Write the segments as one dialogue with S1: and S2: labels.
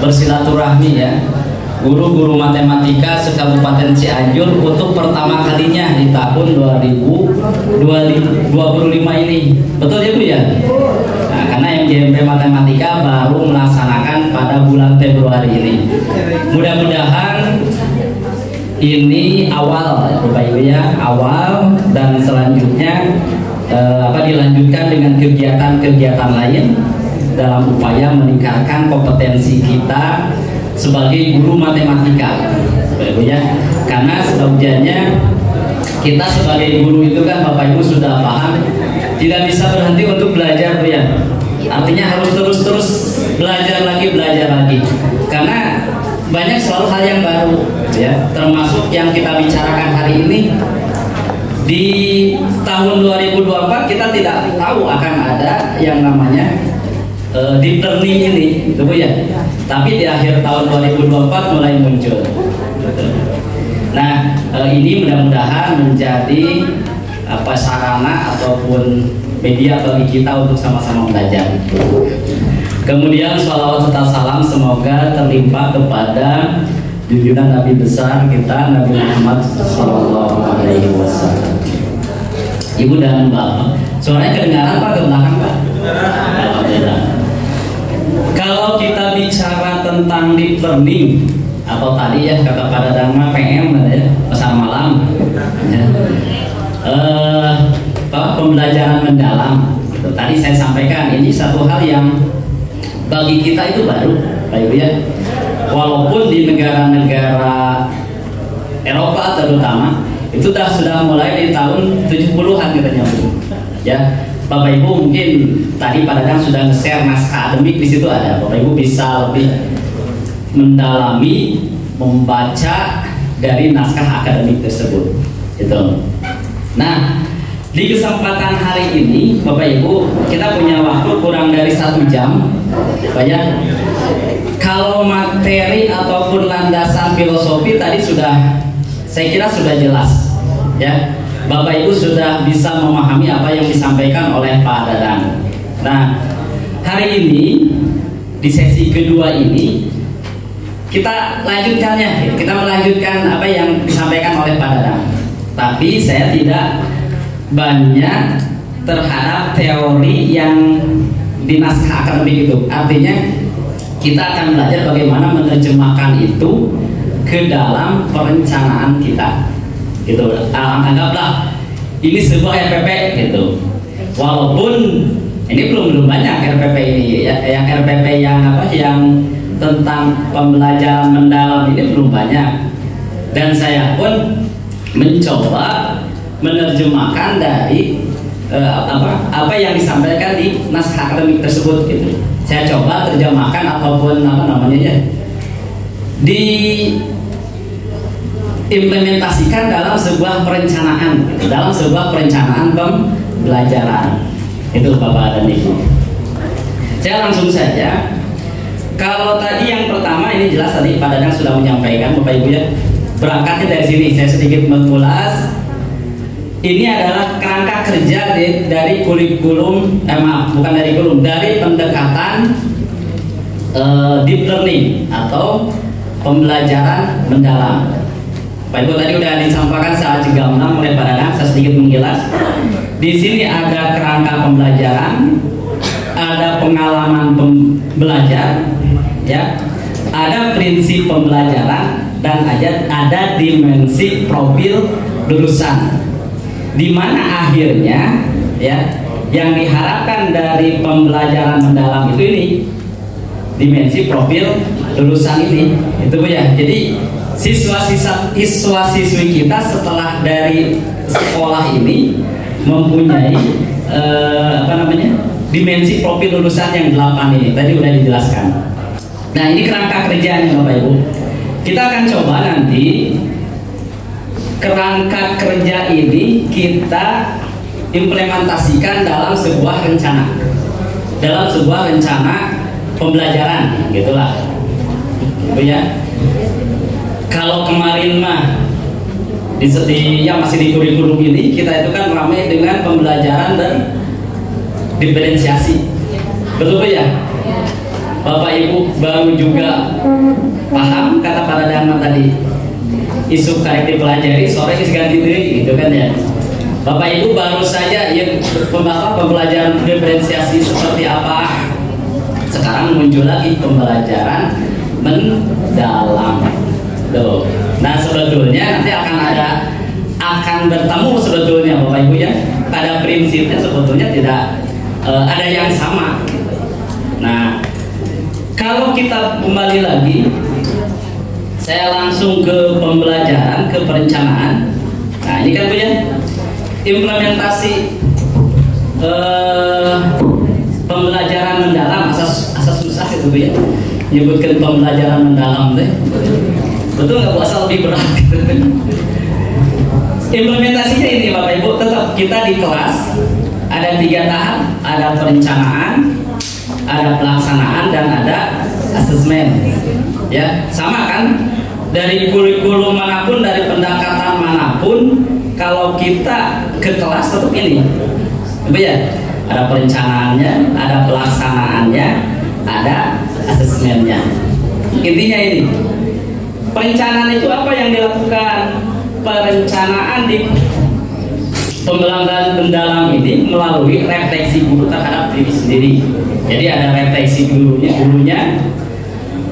S1: bersilaturahmi ya, guru-guru matematika se-Kabupaten Cianjur untuk pertama kalinya di tahun 2025 ini. Betul ya Bu ya? Nah, karena MGMP Matematika baru melaksanakan pada bulan Februari ini. Mudah-mudahan ini awal Bapak Ibu ya, awal, dan selanjutnya dilanjutkan dengan kegiatan-kegiatan lain dalam upaya meningkatkan kompetensi kita sebagai guru matematika, Bapak Ibu ya. Karena sebenarnya kita sebagai guru itu kan Bapak Ibu sudah paham, tidak bisa berhenti untuk belajar Bu ya. Artinya harus terus belajar lagi. Karena banyak selalu hal yang baru ya, termasuk yang kita bicarakan hari ini. Di tahun 2024 kita tidak tahu akan ada yang namanya deep learning ini, gitu Bu ya. Tapi di akhir tahun 2024 mulai muncul. Nah, ini mudah-mudahan menjadi sarana ataupun media bagi kita untuk sama-sama belajar. Kemudian sholawat serta salam semoga terlimpah kepada junjungan Nabi besar kita Nabi Muhammad SAW. Ibu dan Bapak, suaranya kedengaran Pak ke belakang Pak? Alhamdulillah. Kalau kita bicara tentang deep learning atau tadi ya kata pada Dharma PM ya, pesan malam ya. Pembelajaran mendalam. Tadi saya sampaikan ini satu hal yang bagi kita itu baru, Pak Ibu ya. Walaupun di negara-negara Eropa terutama itu sudah mulai di tahun 70-an katanya Bu. Ya, Bapak Ibu mungkin tadi Pak Dadang sudah nge-share naskah akademik, di situ ada. Bapak Ibu bisa lebih mendalami membaca dari naskah akademik tersebut. Gitu. Nah, di kesempatan hari ini Bapak Ibu kita punya waktu kurang dari 1 jam, Pak ya. Kalau materi ataupun landasan filosofi tadi saya kira sudah jelas ya. Bapak Ibu sudah bisa memahami apa yang disampaikan oleh Pak Dadang. Nah, hari ini di sesi kedua ini kita melanjutkan apa yang disampaikan oleh Pak Dadang. Tapi saya tidak banyak terhadap teori yang di naskah akademik itu. Artinya kita akan belajar bagaimana menerjemahkan itu ke dalam perencanaan kita. Gitu. Anggaplah ini sebuah RPP gitu. Walaupun ini belum banyak RPP ini ya, yang RPP yang tentang pembelajaran mendalam ini belum banyak. Dan saya pun mencoba menerjemahkan dari apa yang disampaikan di naskah akademik tersebut gitu. Saya coba terjemahkan ataupun diimplementasikan dalam sebuah perencanaan, gitu, dalam sebuah perencanaan pembelajaran. Itu Bapak dan Ibu. Saya langsung saja. Kalau tadi yang pertama ini jelas tadi Pak Dadang sudah menyampaikan Bapak Ibu ya. Berangkatnya dari sini, saya sedikit mengulas. Ini adalah kerangka kerja dari kurikulum, dari pendekatan deep learning atau pembelajaran mendalam. Pak Ibu tadi sudah disampaikan saat gamblang oleh Pak Dadang, saya sedikit mengilas. Di sini ada kerangka pembelajaran, ada pengalaman belajar, ya, ada prinsip pembelajaran, dan ada dimensi profil lulusan. Di mana akhirnya ya yang diharapkan dari pembelajaran mendalam itu ini dimensi profil lulusan ini, itu Bu ya. Jadi siswa-siswi kita setelah dari sekolah ini mempunyai dimensi profil lulusan yang 8 ini tadi udah dijelaskan. Nah, ini kerangka kerjanya Bapak Ibu. Kita akan coba nanti kerangka kerja ini kita implementasikan dalam sebuah rencana pembelajaran, gitulah, Bu ya. Kalau kemarin mah masih di kurikulum ini kita itu kan ramai dengan pembelajaran dan diferensiasi, betul Bu ya. Bapak Ibu baru juga paham kata para dhamma tadi, isu karek dipelajari, sore is ganti deui gitu kan ya. Bapak Ibu baru saja ya pembelajaran diferensiasi seperti apa. Sekarang muncul lagi pembelajaran mendalam. Tuh. Nah, sebetulnya nanti akan bertemu sebetulnya Bapak Ibu ya. Pada prinsipnya sebetulnya tidak ada yang sama. Nah, kalau kita kembali lagi, saya langsung ke pembelajaran, ke perencanaan. Nah, ini kan Bu ya, implementasi pembelajaran mendalam, asas susah itu Bu ya. Menyebutkan pembelajaran mendalam deh. Betul nggak Bu, asal lebih berat gitu. Implementasinya ini Bapak Ibu, tetap kita di kelas ada 3 tahap, ada perencanaan, ada pelaksanaan, dan ada asesmen. Ya, sama kan? Dari kurikulum manapun, dari pendekatan manapun, kalau kita ke kelas tetap ini, Ibu ya, ada perencanaannya, ada pelaksanaannya, ada asesmennya. Intinya ini, perencanaan itu apa yang dilakukan? Perencanaan di pembelajaran mendalam ini melalui refleksi guru terhadap diri sendiri. Jadi ada refleksi gurunya,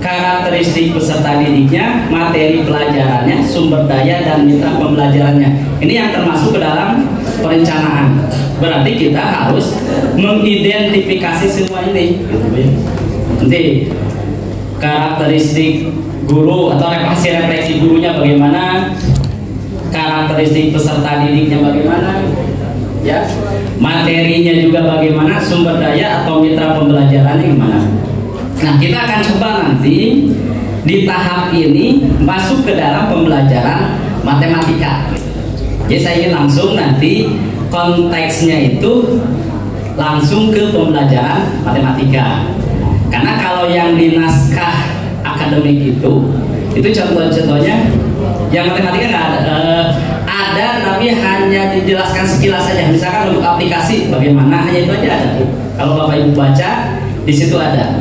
S1: karakteristik peserta didiknya, materi pelajarannya, sumber daya dan mitra pembelajarannya. Ini yang termasuk ke dalam perencanaan. Berarti kita harus mengidentifikasi semua ini. Nanti karakteristik guru atau refleksi gurunya bagaimana, karakteristik peserta didiknya bagaimana, ya, materinya juga bagaimana, sumber daya atau mitra pembelajarannya gimana. Nah, kita akan coba nanti di tahap ini masuk ke dalam pembelajaran matematika. Jadi saya ingin langsung nanti konteksnya itu langsung ke pembelajaran matematika. Karena kalau yang di naskah akademik itu contoh-contohnya yang matematika nggak ada, tapi hanya dijelaskan sekilas saja. Misalkan untuk aplikasi bagaimana, hanya itu aja ada. Kalau Bapak Ibu baca di situ ada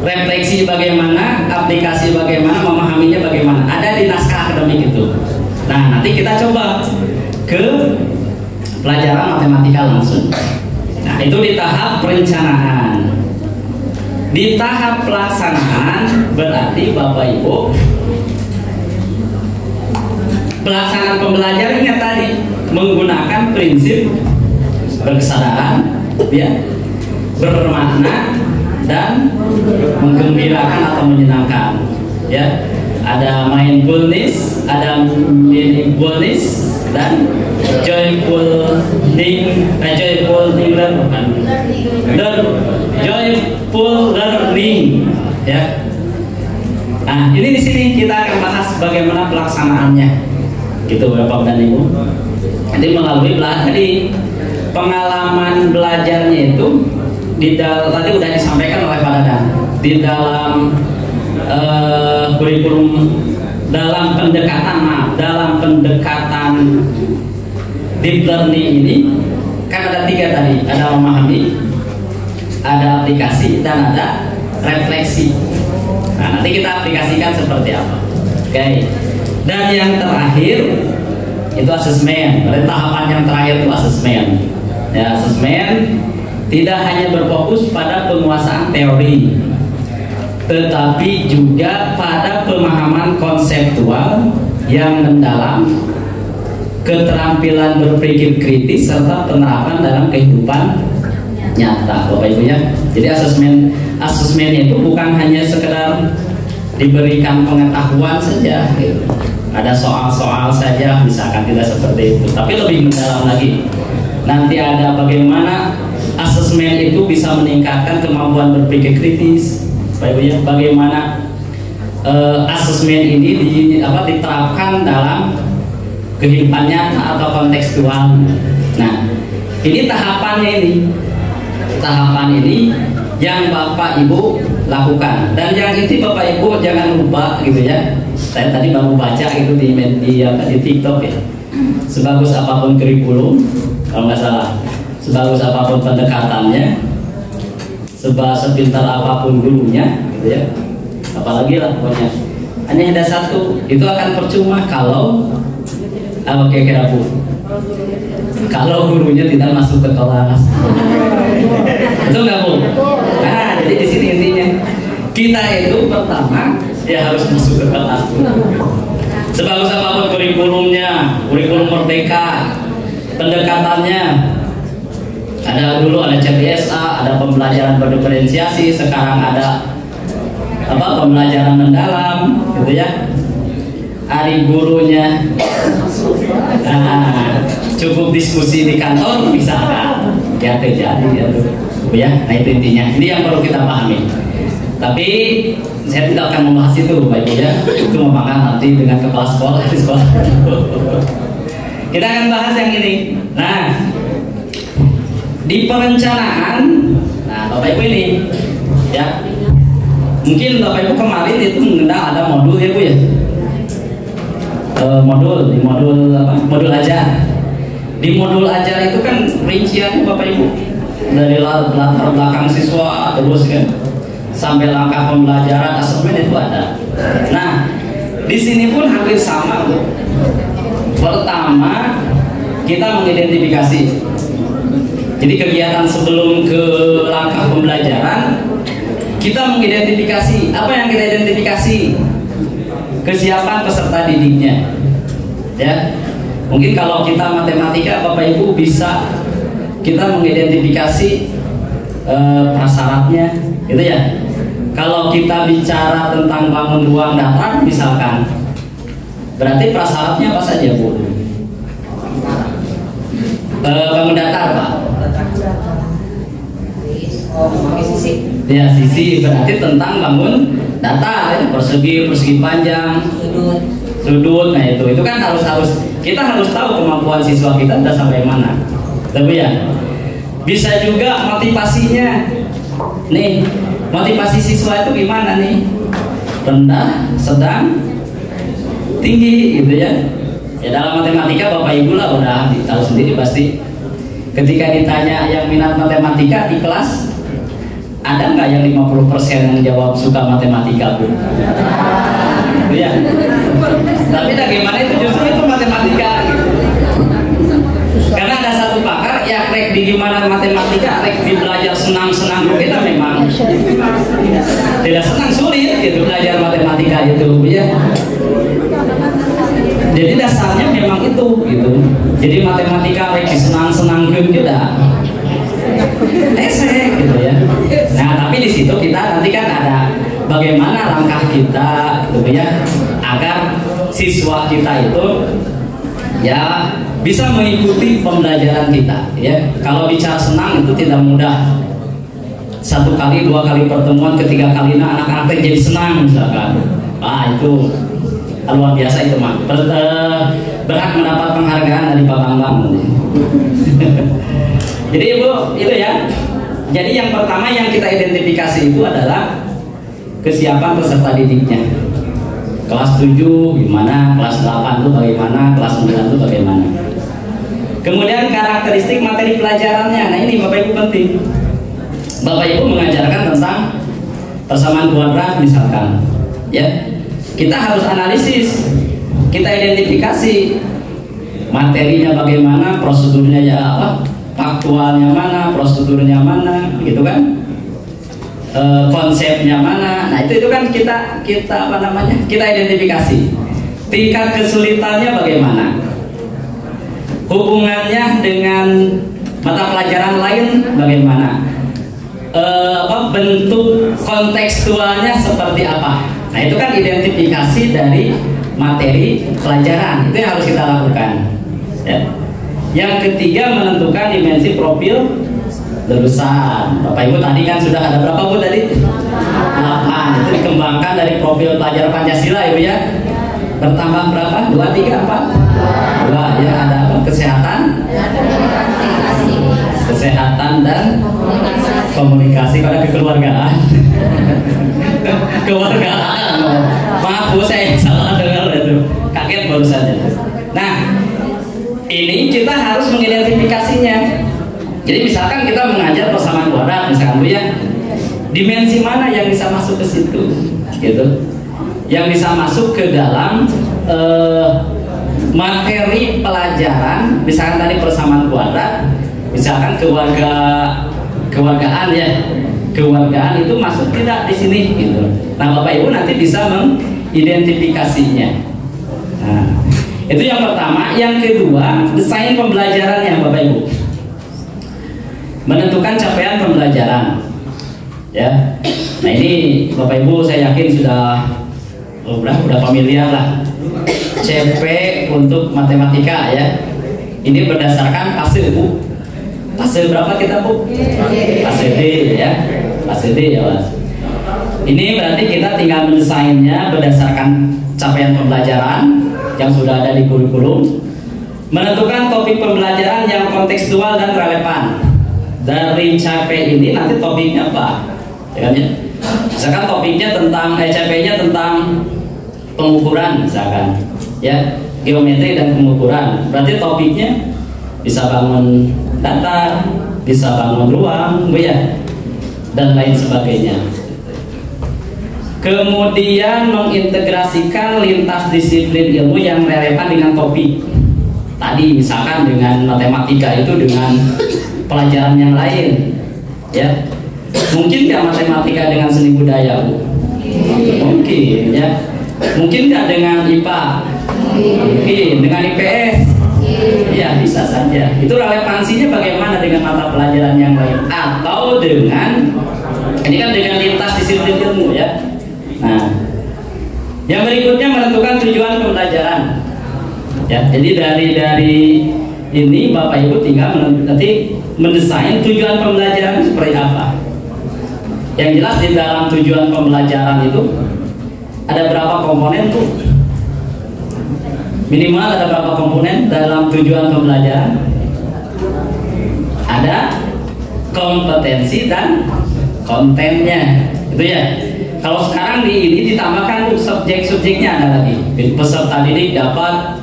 S1: refleksi bagaimana, aplikasi bagaimana, memahaminya bagaimana, ada di naskah akademik itu. Nah, nanti kita coba ke pelajaran matematika langsung. Nah, itu di tahap perencanaan. Di tahap pelaksanaan berarti Bapak Ibu pelaksanaan pembelajarannya tadi menggunakan prinsip berkesadaran, ya, bermakna dan menggembirakan atau menyenangkan, ya. Ada mindfulness, ada meaningfulness, dan joyful learning, ya. Nah, ini di sini kita akan bahas bagaimana pelaksanaannya, gitu Bapak dan Ibu. Nanti melalui tadi pengalaman belajarnya itu tadi udah disampaikan oleh Pak Dadan di dalam kurikulum, dalam pendekatan deep learning ini kan ada 3 tadi, ada memahami, ada aplikasi, dan ada refleksi. Nah, nanti kita aplikasikan seperti apa. Oke. Dan yang terakhir itu asesmen. Pada tahapan yang terakhir itu asesmen. Ya, asesmen tidak hanya berfokus pada penguasaan teori, tetapi juga pada pemahaman konseptual yang mendalam, keterampilan berpikir kritis, serta penerapan dalam kehidupan nyata, Bapak Ibu ya. Jadi asesmennya itu bukan hanya sekedar diberikan pengetahuan saja, gitu. Ada soal-soal saja, misalkan tidak seperti itu, tapi lebih mendalam lagi. Nanti ada bagaimana asesmen itu bisa meningkatkan kemampuan berpikir kritis, Bapak Ibu ya. Bagaimana asesmen ini diterapkan dalam kehidupan nyata atau kontekstual. Nah, ini tahapannya ini. Tahapan ini yang Bapak Ibu lakukan, dan yang itu Bapak Ibu jangan lupa gitu ya. Saya tadi baru baca itu di TikTok ya. Sebagus apapun kurikulum, kalau nggak salah, sebagus apapun pendekatannya, sepintar apapun gurunya, gitu ya. Apalagi lah pokoknya. Hanya ada satu, itu akan percuma kalau apa kira-kira Bu? Kalau gurunya tidak masuk ke kelas. Itu nggak Bu? Nah, jadi di sini intinya kita itu pertama ya harus masuk ke kelas. Sebagus apapun kurikulumnya, kurikulum merdeka, pendekatannya, ada dulu ada CPSA, ada pembelajaran berdiferensiasi, sekarang ada apa pembelajaran mendalam, gitu ya. Hari gurunya, nah, cukup diskusi di kantor bisa ya terjadi ya. Nah itu intinya. Ini yang perlu kita pahami. Tapi saya tidak akan membahas itu, Bapak Ibu ya. Itu memakan nanti dengan kepala sekolah di sekolah. Kita akan bahas yang ini. Nah, di perencanaan, nah Bapak Ibu ini, ya, mungkin Bapak Ibu kemarin itu mengenal ada modul ya Bu ya. Modul apa? Modul ajar. Di modul ajar itu kan rinciannya Bapak Ibu dari latar belakang siswa terus kan sampai langkah pembelajaran asesmen itu ada. Nah, di sini pun hampir sama Bu. Pertama kita mengidentifikasi. Jadi kegiatan sebelum ke langkah pembelajaran kita mengidentifikasi. Apa yang kita identifikasi? Kesiapan peserta didiknya. Ya. Mungkin kalau kita matematika Bapak Ibu bisa kita mengidentifikasi prasyaratnya, gitu ya. Kalau kita bicara tentang bangun ruang datar misalkan, berarti prasyaratnya apa saja Bu? Bangun datar Pak. Ya sisi berarti tentang bangun datar, ya. persegi panjang, sudut. Nah itu kan harus kita harus tahu kemampuan siswa kita udah sampai mana. Tapi ya bisa juga motivasinya. Nih motivasi siswa itu gimana nih? Rendah, sedang, tinggi, gitu ya. Ya dalam matematika Bapak Ibu lah udah tahu sendiri pasti. Ketika ditanya yang minat matematika di kelas, ada nggak yang 50% yang jawab suka matematika Bu? Ya. Tapi bagaimana itu justru itu matematika gitu. Karena ada satu pakar ya rek di gimana matematika, rek di belajar senang-senang kita memang tidak senang, sulit gitu belajar matematika itu ya. Jadi dasarnya memang itu gitu. Jadi matematika rek senang-senang kita. Esek gitu ya. Nah tapi di situ kita nanti kan ada bagaimana langkah kita gitu ya agar siswa kita itu ya bisa mengikuti pembelajaran kita ya. Kalau bicara senang itu tidak mudah. 1 kali, 2 kali pertemuan, ketiga kalinya anak-anak jadi senang misalkan. Itu luar biasa itu mah. Berhak mendapat penghargaan dari Pak Bambang. Jadi Ibu itu ya. Jadi yang pertama yang kita identifikasi itu adalah kesiapan peserta didiknya. Kelas 7 gimana, kelas 8 itu bagaimana, kelas 9 itu bagaimana. Kemudian karakteristik materi pelajarannya. Nah ini Bapak Ibu penting. Bapak Ibu mengajarkan tentang persamaan kuadrat misalkan. Ya. Kita harus analisis. Kita identifikasi materinya bagaimana, prosedurnya ya apa, faktualnya mana, prosedurnya mana, gitu kan? Konsepnya mana. Nah itu kan kita apa namanya? Kita identifikasi. Tingkat kesulitannya bagaimana? Hubungannya dengan mata pelajaran lain bagaimana? Bentuk kontekstualnya seperti apa? Nah itu kan identifikasi dari materi pelajaran. Itu yang harus kita lakukan. Ya. Yang ketiga menentukan dimensi profil lulusan. Bapak Ibu tadi kan sudah ada berapa Bu tadi? 8. Itu dikembangkan dari profil pelajar Pancasila Ibu ya. Bertambah berapa? 2, 3, 4? 2 ya, ada apa? Kesehatan dan komunikasi pada kekeluargaan. Keluargaan. Maaf Bu, saya salah dengar itu. Kaget baru saja. Nah, ini kita harus mengidentifikasinya. Jadi misalkan kita mengajar persamaan kuadrat misalkan Bu ya. dimensi mana yang bisa masuk ke situ, gitu. Yang bisa masuk ke dalam materi pelajaran, misalkan tadi persamaan kuadrat, misalkan kewargaan ya, kewargaan itu masuk tidak di sini, gitu. Nah, Bapak Ibu nanti bisa mengidentifikasinya. Nah, itu yang pertama. Yang kedua, desain pembelajarannya, Bapak Ibu. Menentukan capaian pembelajaran, ya. Nah, ini Bapak Ibu saya yakin udah familiar lah. CP untuk matematika ya. Ini berdasarkan fase Bu. Fase berapa kita Bu? Fase D ya. Fase D ya Mas. Ini berarti kita tinggal mendesainnya berdasarkan capaian pembelajaran yang sudah ada di kurikulum. Menentukan topik pembelajaran yang kontekstual dan relevan. Dari CP ini nanti topiknya apa? Ya kan ya? Misalkan topiknya tentang CP-nya tentang pengukuran misalkan, ya, geometri dan pengukuran. Berarti topiknya bisa bangun datar, bisa bangun ruang, Bu ya, dan lain sebagainya. Kemudian mengintegrasikan lintas disiplin ilmu yang relevan dengan topik. Tadi misalkan dengan matematika itu dengan pelajaran yang lain, ya. Mungkin nggak matematika dengan seni budaya, Bu? Mungkin, ya. Mungkin nggak dengan IPA? Mungkin. Dengan IPS? Ya, bisa saja. Itu relevansinya bagaimana dengan mata pelajaran yang lain? Atau dengan, ini kan dengan lintas disiplin ilmu ya. Nah, yang berikutnya menentukan tujuan pembelajaran. Ya, jadi dari ini Bapak Ibu tinggal nanti mendesain tujuan pembelajaran seperti apa. Yang jelas di dalam tujuan pembelajaran itu ada berapa komponen tuh? Minimal ada berapa komponen dalam tujuan pembelajaran? Ada kompetensi dan kontennya, itu ya. Kalau sekarang di ini ditambahkan subjek-subjeknya ada lagi. Peserta didik dapat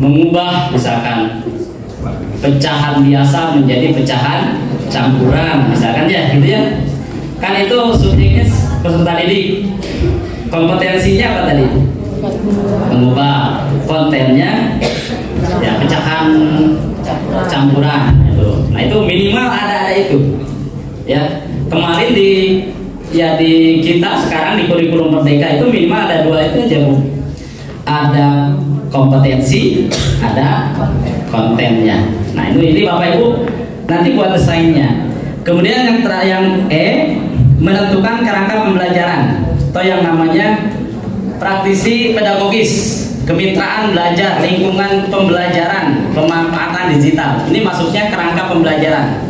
S1: mengubah misalkan pecahan biasa menjadi pecahan campuran, misalkan ya, gitu ya. Kan itu subjeknya peserta didik. Kompetensinya apa tadi? Mengubah. Kontennya ya pecahan campuran itu. Nah, itu minimal ada itu. Ya. Kemarin di kita sekarang di kurikulum Merdeka itu minimal ada 2 itu aja, Bu. Ada kompetensi, ada kontennya. Nah, ini Bapak Ibu nanti buat desainnya. Kemudian yang E, menentukan kerangka pembelajaran atau yang namanya praktisi pedagogis, kemitraan belajar, lingkungan pembelajaran, pemanfaatan digital. Ini maksudnya kerangka pembelajaran.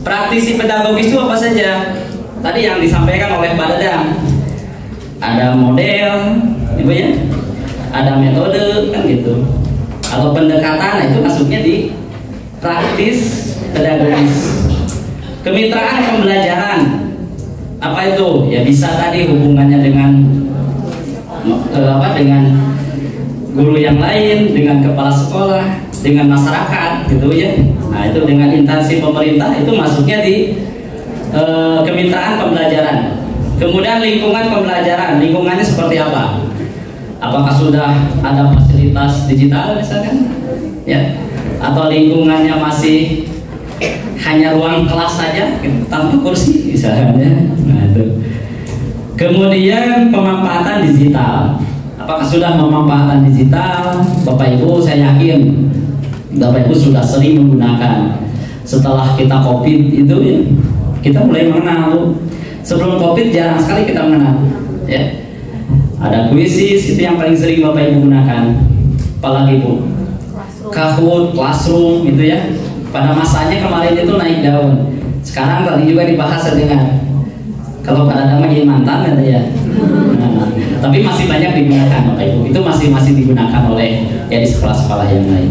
S1: Praktisi pedagogis itu apa saja? Tadi yang disampaikan oleh Pak Dadang. Ada model, Ibu ya. Ada metode kan gitu. Kalau pendekatan itu masuknya di praktis pedagogis. Kemitraan pembelajaran. Apa itu? Ya bisa tadi hubungannya dengan dengan guru yang lain, dengan kepala sekolah, dengan masyarakat, gitu ya. Nah, itu dengan instansi pemerintah itu masuknya di kemitraan pembelajaran. Kemudian lingkungan pembelajaran, lingkungannya seperti apa? Apakah sudah ada fasilitas digital misalkan, ya? Atau lingkungannya masih hanya ruang kelas saja tanpa kursi misalnya. Nah, itu. Kemudian pemanfaatan digital. Apakah sudah memanfaatkan digital? Bapak Ibu saya yakin Bapak Ibu sudah sering menggunakan. Setelah kita COVID itu ya, kita mulai mengenal. Sebelum COVID jarang sekali kita mengenal, ya. Ada Quizzes itu yang paling sering Bapak Ibu gunakan. Apalagi Bu? Kahoot, Classroom itu ya. Pada masanya kemarin itu naik daun. Sekarang tadi juga dibahas dengan kalau Pak Dadang lagi mantan gitu ya. Nah, tapi masih banyak digunakan Bapak Ibu. Itu masih digunakan oleh ya di sekolah-sekolah yang lain.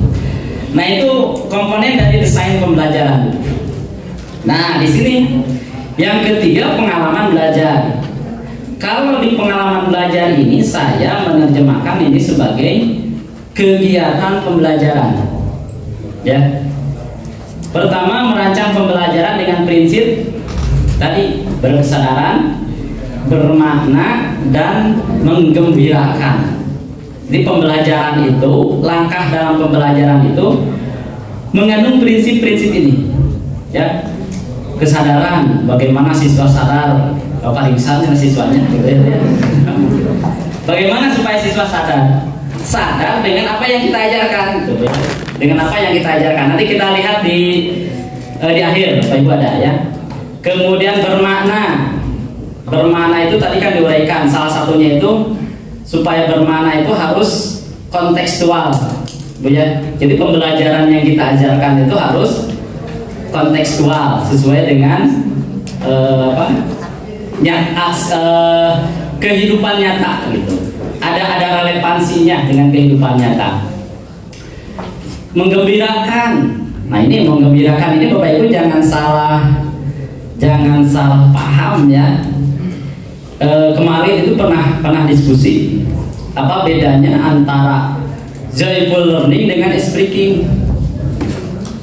S1: Nah, itu komponen dari desain pembelajaran. Nah, di sini yang ketiga pengalaman belajar. Kalau di pengalaman belajar ini saya menerjemahkan ini sebagai kegiatan pembelajaran. Ya. Pertama, merancang pembelajaran dengan prinsip tadi berkesadaran, bermakna, dan menggembirakan. Jadi pembelajaran itu, langkah dalam pembelajaran itu mengandung prinsip-prinsip ini, ya. Kesadaran, bagaimana siswa sadar, Bapak ringsan siswanya, gitu ya. Bagaimana supaya siswa sadar dengan apa yang kita ajarkan, gitu ya. Dengan apa yang kita ajarkan. Nanti kita lihat di akhir, Bapak Ibu ada ya. Kemudian bermakna. Bermakna itu tadi kan diuraikan, salah satunya itu supaya bermakna itu harus kontekstual, Bu ya. Jadi pembelajaran yang kita ajarkan itu harus kontekstual, sesuai dengan kehidupan nyata gitu. Ada relevansinya dengan kehidupan nyata. Menggembirakan. Nah, ini menggembirakan ini Bapak Ibu jangan salah paham ya. Kemarin itu pernah diskusi apa bedanya antara joyful learning dengan speaking,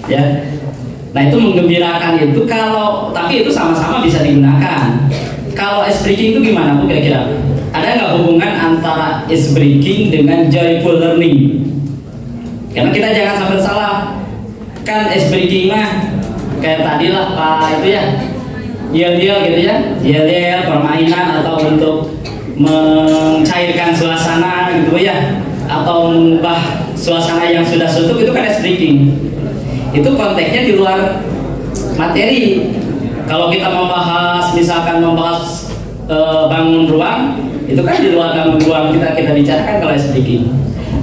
S1: ya. Nah, itu menggembirakan itu tapi itu sama-sama bisa digunakan. Kalau speaking itu gimana Bu kira-kira? Ada nggak hubungan antara speaking dengan joyful learning? Karena kita jangan sampai salah. Kan speaking mah kayak tadi lah Pak itu ya. Yel-yel gitu ya, yel-yel permainan atau untuk mencairkan suasana gitu ya, atau mengubah suasana yang sudah suntuk, itu kan speaking. Itu konteksnya di luar materi. Kalau kita misalkan membahas bangun ruang, itu kan di luar bangun ruang kita bicarakan kalau speaking.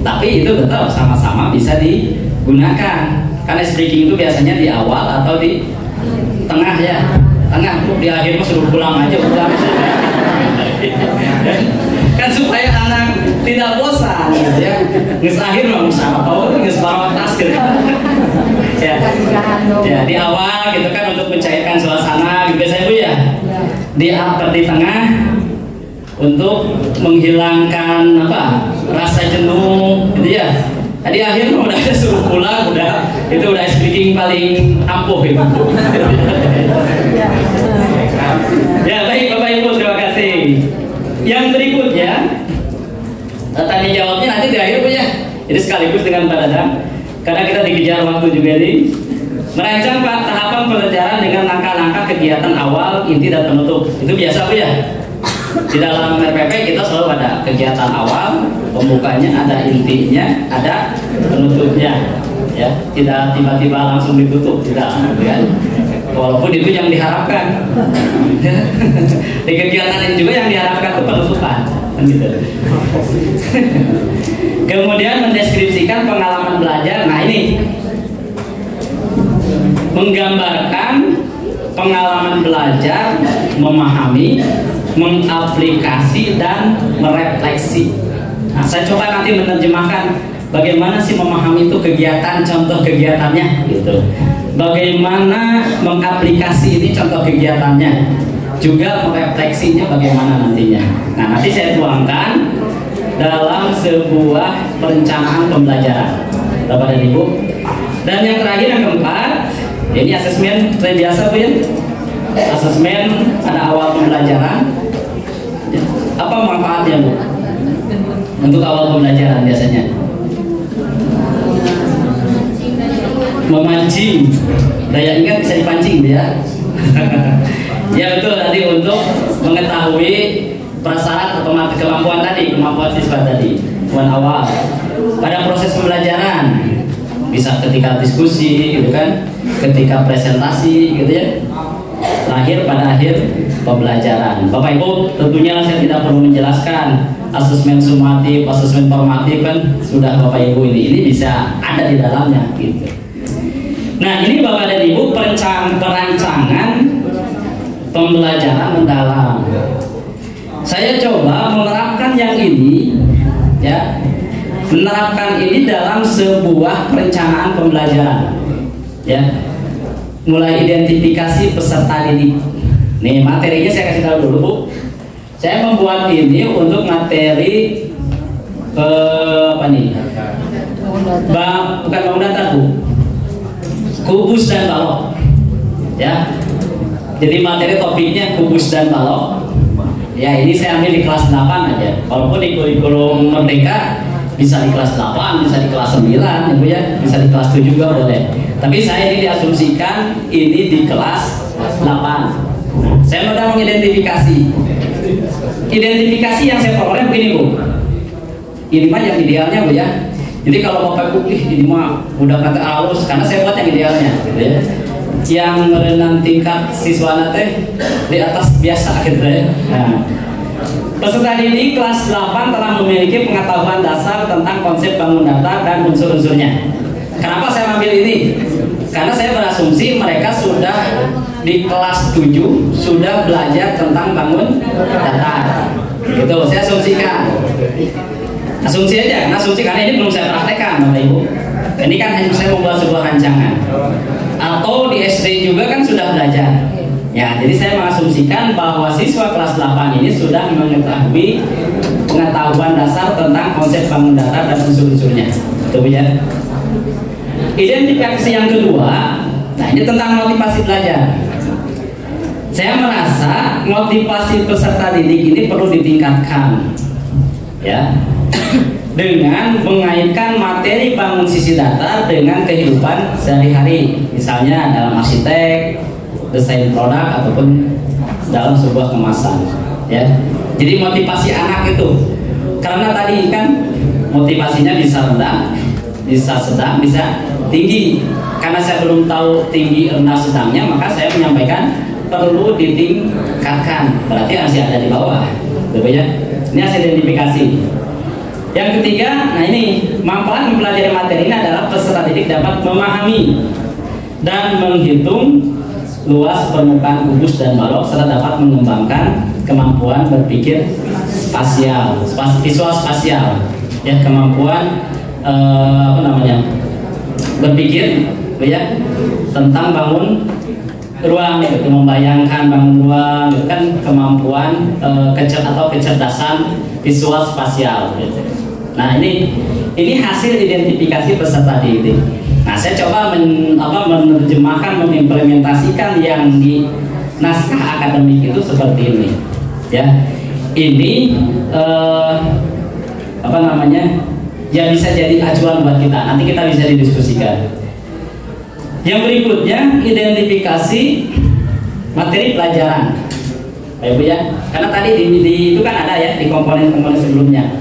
S1: Tapi itu tetap sama-sama bisa digunakan. Karena speaking itu biasanya di awal atau di tengah ya. Tengah, di akhir mah suruh pulang aja udah. Kan supaya anak tidak bosan gitu ya. Geus akhir mah geus apa geus bawa tas gitu. Ya, di awal gitu kan untuk mencairkan suasana gitu biasanya Bu ya. Di tengah untuk menghilangkan rasa jenuh gitu ya. Tadi akhir mah udah suruh pulang, itu udah speaking paling ampuh itu. Ya baik Bapak Ibu, terima kasih. Yang berikutnya tanya jawabnya nanti di akhir Bu ya. Jadi sekaligus dengan Pak Dadang, karena kita dikejar waktu juga nih. Merancang tahapan pelajaran dengan langkah-langkah kegiatan awal, inti dan penutup. Itu biasa Bu ya. Di dalam RPP kita selalu ada kegiatan awal, pembukanya, ada intinya, ada penutupnya, ya. Tidak tiba-tiba langsung ditutup, tidak, kan? Walaupun itu yang diharapkan. Di kegiatan ini juga yang diharapkan itu penutupan, kan gitu. Kemudian mendeskripsikan pengalaman belajar. Nah ini menggambarkan pengalaman belajar, memahami, mengaplikasi dan merefleksi. Nah, saya coba nanti menerjemahkan bagaimana sih memahami itu kegiatan, contoh kegiatannya gitu. Bagaimana mengaplikasi ini contoh kegiatannya, juga merefleksinya bagaimana nantinya. Nah, nanti saya tuangkan dalam sebuah perencanaan pembelajaran, Bapak dan Ibu. Dan yang terakhir, yang keempat, ini asesmen biasa Bu ya. Asesmen pada awal pembelajaran. Apa manfaatnya Bu untuk awal pembelajaran biasanya? Memancing, daya ingat bisa dipancing ya. Ya betul, tadi untuk mengetahui prasyarat atau kemampuan siswa tadi, kemampuan awal pada proses pembelajaran, bisa ketika diskusi gitu kan, ketika presentasi gitu ya, terakhir pada akhir pembelajaran. Bapak Ibu, tentunya saya tidak perlu menjelaskan asesmen sumatif, asesmen formatif kan sudah Bapak Ibu ini bisa ada di dalamnya gitu. Nah ini Bapak dan Ibu perancangan pembelajaran mendalam. Saya coba menerapkan yang ini ya, menerapkan ini dalam sebuah perencanaan pembelajaran ya. Mulai identifikasi peserta didik. Nih materinya saya kasih tahu dulu Bu. Saya membuat ini untuk materi apa nih? Bukan bangun data Bu. Kubus dan balok. Ya. Jadi materi topiknya kubus dan balok. Ya ini saya ambil di kelas 8 aja. Walaupun di kurikulum Merdeka bisa di kelas 8, bisa di kelas 9 ya Bu ya, bisa di kelas 7 juga boleh. Tapi saya ini diasumsikan ini di kelas 8. Saya mau mengidentifikasi. Identifikasi yang saya peroleh begini Bu. Ini mah yang idealnya Bu ya. Jadi kalau Bapak ini mah udah kata halus karena saya buat yang idealnya gitu ya. Yang merenang tingkat siswa teh di atas biasa gitu ya. Nah, peserta didik kelas 8 telah memiliki pengetahuan dasar tentang konsep bangun data dan unsur-unsurnya. Kenapa saya ambil ini? Karena saya berasumsi mereka sudah di kelas 7 sudah belajar tentang bangun data. Gitu, saya asumsikan. Asumsi aja, karena ini belum saya praktekkan Bapak Ibu. Ini kan hanya saya membuat sebuah rancangan. Atau di SD juga kan sudah belajar. Ya, jadi saya mengasumsikan bahwa siswa kelas 8 ini sudah mengetahui pengetahuan dasar tentang konsep bangun data dan unsur-unsurnya. Betul ya? Identifikasi yang kedua, nah ini tentang motivasi belajar. Saya merasa motivasi peserta didik ini perlu ditingkatkan. Ya. Dengan mengaitkan materi bangun sisi data dengan kehidupan sehari-hari, misalnya dalam arsitek, desain produk ataupun dalam sebuah kemasan, ya. Jadi motivasi anak itu, karena tadi kan motivasinya bisa rendah, bisa sedang, bisa tinggi. Karena saya belum tahu tinggi, rendah, sedangnya, maka saya menyampaikan perlu ditingkatkan. Berarti masih ada di bawah, betul ya? Ini hasil identifikasi. Yang ketiga, nah ini manfaat mempelajari materi ini adalah peserta didik dapat memahami dan menghitung luas permukaan kubus dan balok serta dapat mengembangkan kemampuan berpikir spasial, visual spasial, ya kemampuan berpikir, ya tentang bangun ruang, gitu, membayangkan bangun ruang, gitu kan kemampuan kecerdasan visual spasial, gitu. Nah ini hasil identifikasi peserta didik. Nah saya coba menerjemahkan, mengimplementasikan yang di naskah akademik itu seperti ini. Ya, ini ya bisa jadi acuan buat kita. Nanti kita bisa didiskusikan. Yang berikutnya identifikasi materi pelajaran. Baik Bu ya, karena tadi di itu kan ada ya di komponen-komponen sebelumnya.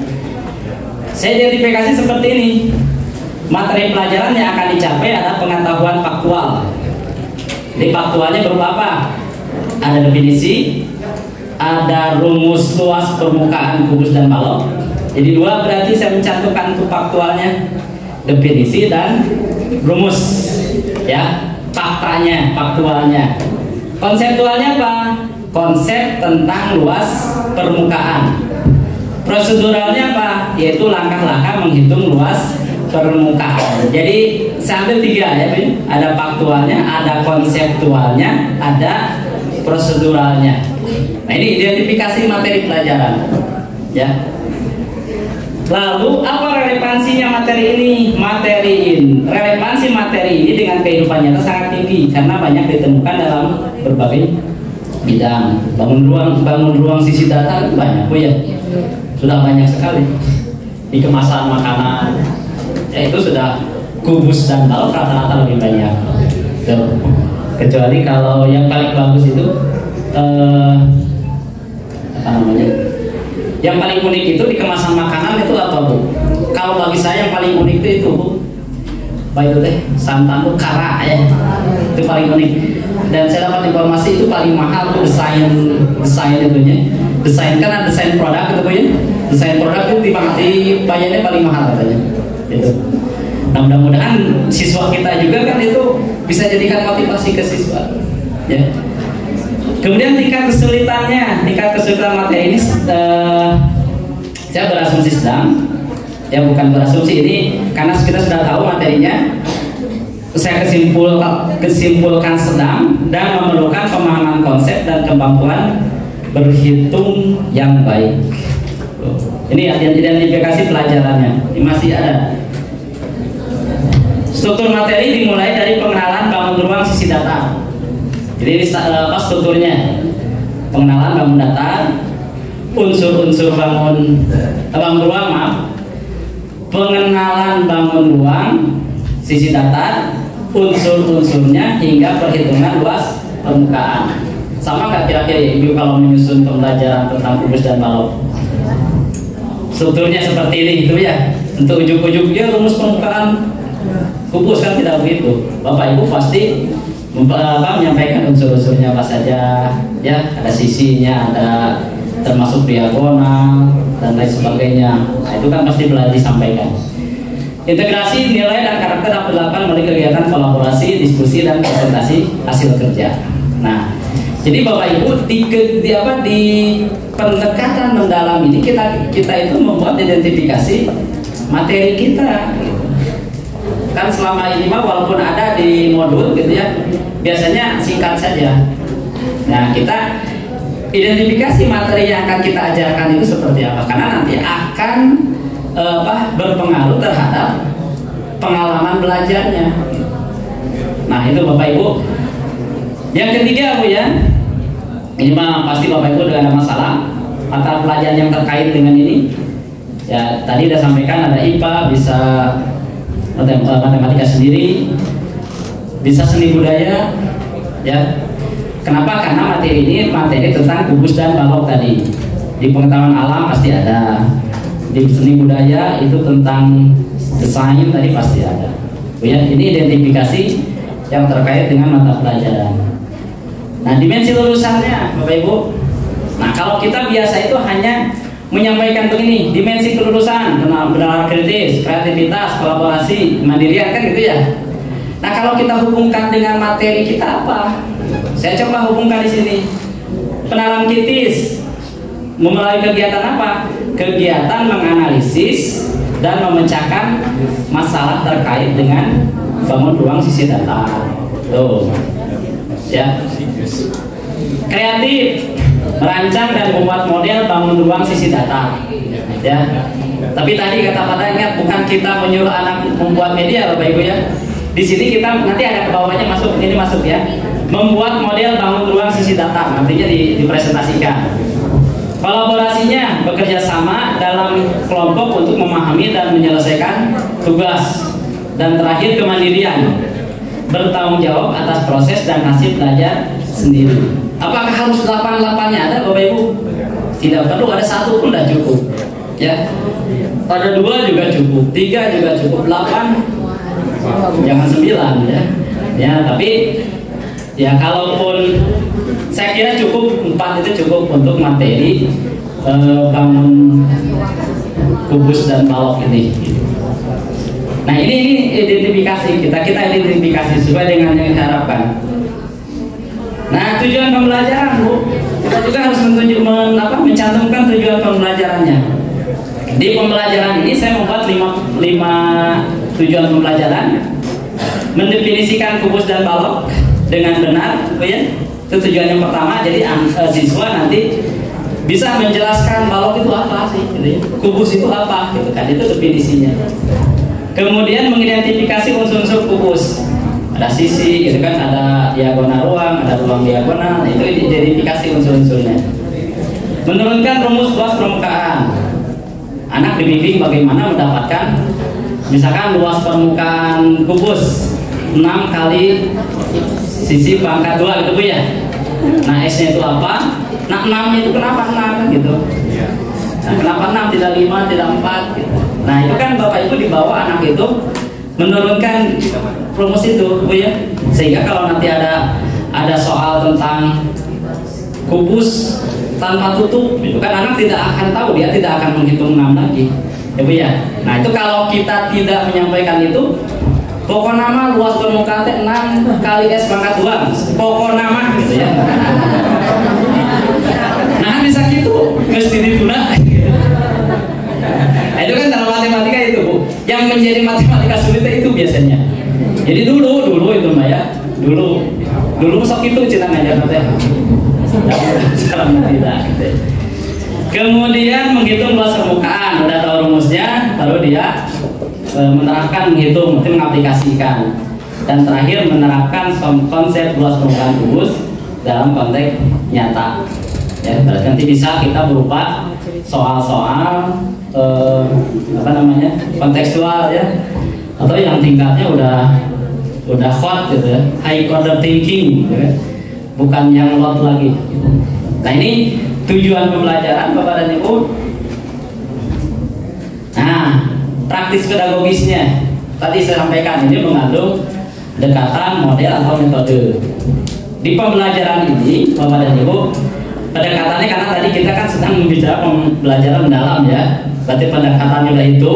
S1: Saya identifikasi seperti ini. Materi pelajaran yang akan dicapai ada pengetahuan faktual. Di faktualnya berupa apa? Ada definisi, ada rumus luas permukaan kubus dan balok. Jadi dua berarti saya mencantumkan untuk faktualnya, definisi dan rumus. Ya, faktanya, faktualnya. Konseptualnya apa? Konsep tentang luas permukaan. Proseduralnya apa? Yaitu langkah-langkah menghitung luas permukaan. Jadi saya ambil tiga ya, Ben. Ada faktualnya, ada konseptualnya, ada proseduralnya. Nah ini identifikasi materi pelajaran. Ya. Lalu apa relevansinya materi ini? Relevansi materi ini dengan kehidupan nyata sangat tinggi karena banyak ditemukan dalam berbagai bidang. Bangun ruang sisi data itu banyak, Bu ya. Sudah banyak sekali di kemasan makanan. Ya itu sudah kubus dan balok rata-rata lebih banyak. Tuh. Kecuali kalau yang paling bagus itu yang paling unik itu di kemasan makanan itu apa Bu? Kalau bagi saya yang paling unik itu Bu, baik itu santan tuh kara ya, itu paling unik. Dan saya dapat informasi itu paling mahal tuh desain itunya. Desain kan ada desain produk gitu Bu ya. Desain produk itu dibayarnya paling mahal katanya. Itu. Nah mudah-mudahan siswa kita juga kan itu bisa jadikan motivasi ke siswa. Ya. Kemudian tingkat kesulitan materi ini saya berasumsi sedang, ya bukan berasumsi ini karena kita sudah tahu materinya. Saya kesimpulkan sedang dan memerlukan pemahaman konsep dan kemampuan berhitung yang baik. Ini identifikasi pelajarannya. Ini masih ada. Struktur materi dimulai dari pengenalan bangun ruang sisi data. Jadi ini strukturnya: pengenalan bangun datar, unsur-unsur bangun ruang, maaf, pengenalan bangun ruang sisi datar, unsur-unsurnya hingga perhitungan luas permukaan. Sama nggak kira-kira Ibu kalau menyusun pembelajaran tentang kubus dan balok? Strukturnya seperti ini gitu ya. Untuk ujuk-ujuknya rumus permukaan kubus kan tidak begitu. Bapak Ibu pasti menyampaikan unsur-unsurnya apa saja, ya, ada sisinya, ada termasuk diagonal dan lain sebagainya. Nah, itu kan pasti belajar disampaikan. Integrasi nilai dan karakter dapat dilakukan melalui kegiatan kolaborasi, diskusi dan presentasi hasil kerja. Nah, jadi Bapak Ibu di pendekatan mendalam ini kita itu membuat identifikasi materi kita. Kan selama ini mah walaupun ada di modul gitu ya, biasanya singkat saja. Nah, kita identifikasi materi yang akan kita ajarkan itu seperti apa, karena nanti akan berpengaruh terhadap pengalaman belajarnya. Nah, itu Bapak Ibu. Yang ketiga, Bu, ya, ini mah pasti Bapak Ibu tidak ada masalah mata pelajaran yang terkait dengan ini. Ya, tadi sudah sampaikan ada IPA, bisa matematika sendiri, bisa seni budaya, ya. Kenapa? Karena materi ini materi tentang kubus dan balok tadi. Di pengetahuan alam pasti ada. Di seni budaya itu tentang desain tadi pasti ada. Ya, ini identifikasi yang terkait dengan mata pelajaran. Nah, dimensi lulusannya, Bapak Ibu. Nah, kalau kita biasa itu hanya menyampaikan begini, dimensi kelulusan, benar kritis, kreativitas, kolaborasi, mandirian, kan gitu ya. Nah, kalau kita hubungkan dengan materi kita apa? Saya coba hubungkan di sini. Penalam kritis melalui kegiatan apa? Kegiatan menganalisis dan memecahkan masalah terkait dengan bangun ruang sisi datar. Tuh, ya. Kreatif, merancang dan membuat model bangun ruang sisi datar, ya. Tapi tadi kata Pak ingat, bukan kita menyuruh anak membuat media, Bapak Ibu, ya. Di sini kita nanti ada ke bawahnya masuk, ini masuk ya. Membuat model bangun ruang sisi datar, nantinya dipresentasikan. Kolaborasinya bekerja sama dalam kelompok untuk memahami dan menyelesaikan tugas. Dan terakhir, kemandirian, bertanggung jawab atas proses dan hasil belajar sendiri. Apakah harus 8-8-nya ada, Bapak Ibu? Tidak perlu, ada 1 pun sudah cukup, ya. Ada 2 juga cukup, 3 juga cukup, 8 jangan 9, ya. Ya, tapi ya kalaupun saya kira cukup 4 itu cukup untuk materi bangun kubus dan balok ini. Nah, ini identifikasi kita identifikasi sesuai dengan yang diharapkan. Nah, tujuan pembelajaran, Bu, kita juga harus mencantumkan tujuan pembelajarannya. Di pembelajaran ini saya membuat 5 tujuan pembelajaran. Mendefinisikan kubus dan balok dengan benar, ya. Itu tujuan yang pertama. Jadi siswa nanti bisa menjelaskan balok itu apa sih, gitu ya. Kubus itu apa, gitu kan, itu definisinya. Kemudian mengidentifikasi unsur-unsur kubus. Ada sisi, gitu kan, ada diagonal ruang, ada ruang diagonal. Nah, itu identifikasi unsur-unsurnya. Menurunkan rumus luas permukaan. Anak dibimbing bagaimana mendapatkan, misalkan luas permukaan kubus 6 kali sisi pangkat 2, gitu Bu, ya. Nah, S-nya itu apa? Nah, 6 itu kenapa 6, gitu. Nah, kenapa 6 tidak 5, tidak 4, gitu. Nah, itu kan Bapak Ibu dibawa anak itu menurunkan rumus itu, Bu, ya. Sehingga kalau nanti ada soal tentang kubus tanpa tutup, itu kan anak tidak akan tahu, dia tidak akan menghitung 6 lagi, ya Bu, ya. Nah, itu kalau kita tidak menyampaikan itu, pokok nama luas permukaan 6 kali S pangkat 2, pokok nama, gitu ya. Nah, bisa gitu, mesti ditunda. Nah, itu kan dalam matematika itu, Bu. Yang menjadi matematika sulit itu biasanya. Jadi dulu itu Mbak, ya. Dulu sok itu cina ngajar teh. Sekarang tidak, gitu. Kemudian menghitung luas permukaan, udah tahu rumusnya, baru dia menerapkan menghitung, mengaplikasikan. Dan terakhir menerapkan konsep luas permukaan kubus dalam konteks nyata. Ya, berarti nanti bisa kita berupa soal-soal kontekstual ya, atau yang tingkatnya udah hot gitu ya, high order thinking gitu ya, bukan yang lot lagi gitu. Nah ini tujuan pembelajaran Bapak dan Ibu. Nah, praktis pedagogisnya tadi saya sampaikan ini mengandung pendekatan, model atau metode. Di pembelajaran ini Bapak dan Ibu, pendekatannya karena tadi kita kan sedang membicara pembelajaran mendalam ya, berarti pendekatannya udah itu.